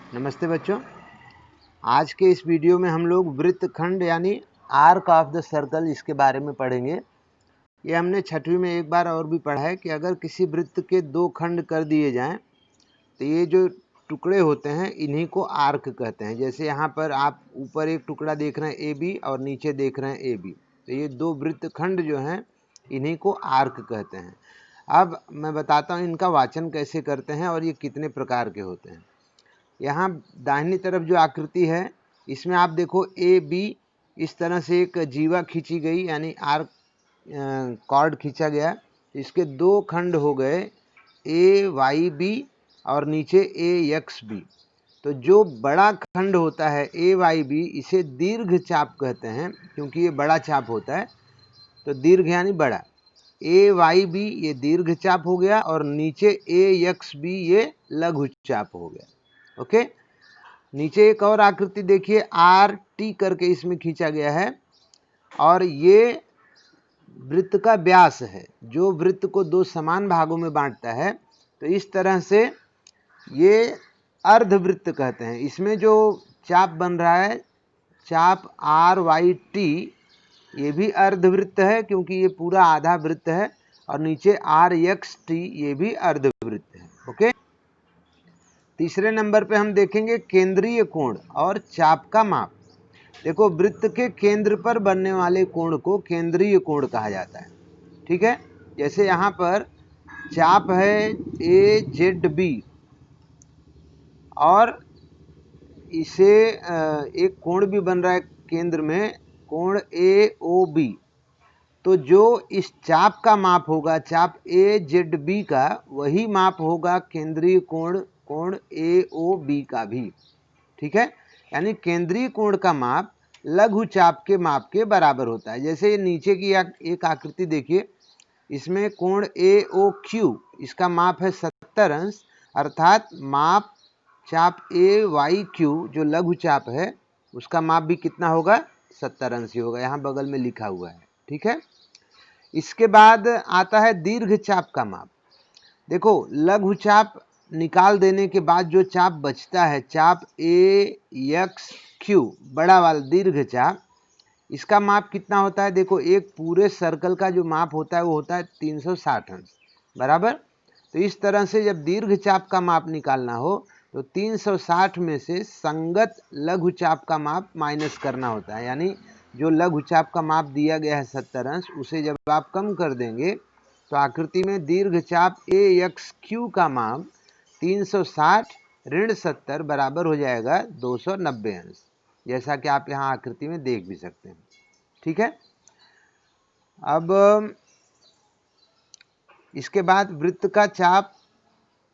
नमस्ते बच्चों। आज के इस वीडियो में हम लोग वृत्तखंड यानी आर्क ऑफ द सर्कल इसके बारे में पढ़ेंगे। ये हमने छठवीं में एक बार और भी पढ़ा है कि अगर किसी वृत्त के दो खंड कर दिए जाएं तो ये जो टुकड़े होते हैं इन्हीं को आर्क कहते हैं। जैसे यहाँ पर आप ऊपर एक टुकड़ा देख रहे हैं ए बी और नीचे देख रहे हैं ए बी, तो ये दो वृत्तखंड जो हैं इन्हीं को आर्क कहते हैं। अब मैं बताता हूँ इनका वाचन कैसे करते हैं और ये कितने प्रकार के होते हैं। यहाँ दाहिनी तरफ जो आकृति है इसमें आप देखो ए बी इस तरह से एक जीवा खींची गई यानी आर्क कॉर्ड खींचा गया। इसके दो खंड हो गए ए वाई बी और नीचे ए एक्स बी। तो जो बड़ा खंड होता है ए वाई बी इसे दीर्घ चाप कहते हैं क्योंकि ये बड़ा चाप होता है। तो दीर्घ यानी बड़ा, ए वाई बी ये दीर्घ चाप हो गया और नीचे ए एक्स बी ये लघु चाप हो गया। ओके, नीचे एक और आकृति देखिए आर टी करके इसमें खींचा गया है और ये वृत्त का व्यास है जो वृत्त को दो समान भागों में बांटता है। तो इस तरह से ये अर्धवृत्त कहते हैं। इसमें जो चाप बन रहा है चाप आर वाई टी ये भी अर्धवृत्त है क्योंकि ये पूरा आधा वृत्त है और नीचे आर एक्स टी ये भी अर्धवृत्त है। ओके, तीसरे नंबर पे हम देखेंगे केंद्रीय कोण और चाप का माप। देखो वृत्त के केंद्र पर बनने वाले कोण को केंद्रीय कोण कहा जाता है। ठीक है, जैसे यहाँ पर चाप है ए जेड बी और इसे एक कोण भी बन रहा है केंद्र में कोण ए ओ बी। तो जो इस चाप का माप होगा चाप ए जेड बी का वही माप होगा केंद्रीय कोण कोण ए ओ बी का भी। ठीक है, यानी केंद्रीय कोण का माप लघु चाप के माप के बराबर होता है। जैसे ये नीचे की एक आकृति देखिए, इसमें कोण ए ओ क्यू इसका माप है 70 अंश, अर्थात माप चाप ए वाई क्यू जो लघु चाप है उसका माप भी कितना होगा 70 अंश ही होगा, यहाँ बगल में लिखा हुआ है। ठीक है, इसके बाद आता है दीर्घ चाप का माप। देखो लघु चाप निकाल देने के बाद जो चाप बचता है चाप ए एक्स क्यू बड़ा वाला दीर्घ चाप, इसका माप कितना होता है। देखो एक पूरे सर्कल का जो माप होता है वो होता है 360 अंश बराबर। तो इस तरह से जब दीर्घ चाप का माप निकालना हो तो 360 में से संगत लघु चाप का माप माइनस करना होता है। यानी जो लघु चाप का माप दिया गया है 70 अंश उसे जब आप कम कर देंगे तो आकृति में दीर्घ चाप ए एक्स क्यू का माप 360 ऋण 70 बराबर हो जाएगा 290 अंश, जैसा कि आप यहाँ आकृति में देख भी सकते हैं। ठीक है, अब इसके बाद वृत्त का चाप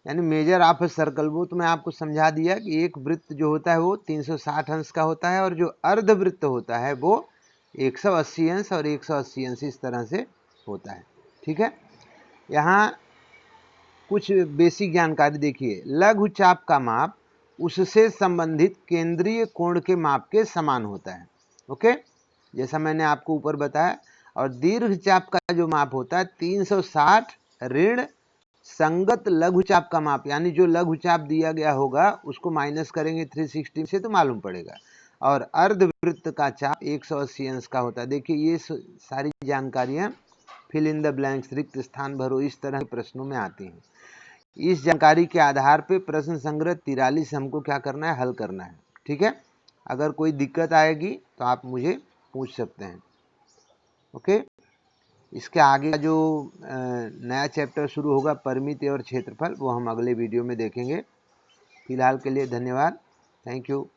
यानी मेजर ऑफ ए सर्कल, वो तो मैं आपको समझा दिया कि एक वृत्त जो होता है वो 360 अंश का होता है और जो अर्धवृत्त होता है वो 180 अंश और 180 अंश इस तरह से होता है। ठीक है, यहाँ कुछ बेसिक जानकारी देखिए। लघु चाप का माप उससे संबंधित केंद्रीय कोण के माप के समान होता है। ओके, जैसा मैंने आपको ऊपर बताया। और दीर्घ चाप का जो माप होता है 360 ऋण संगत लघु चाप का माप, यानी जो लघु चाप दिया गया होगा उसको माइनस करेंगे 360 से तो मालूम पड़ेगा। और अर्धवृत्त का चाप 180 अंश का होता है। देखिए ये सारी जानकारियां फिल इन द ब्लैंक्स रिक्त स्थान भरो इस तरह के प्रश्नों में आती हैं। इस जानकारी के आधार पे प्रश्न संग्रह 43 हमको क्या करना है, हल करना है। ठीक है, अगर कोई दिक्कत आएगी तो आप मुझे पूछ सकते हैं। ओके, इसके आगे जो नया चैप्टर शुरू होगा परिमिति और क्षेत्रफल वो हम अगले वीडियो में देखेंगे। फिलहाल के लिए धन्यवाद, थैंक यू।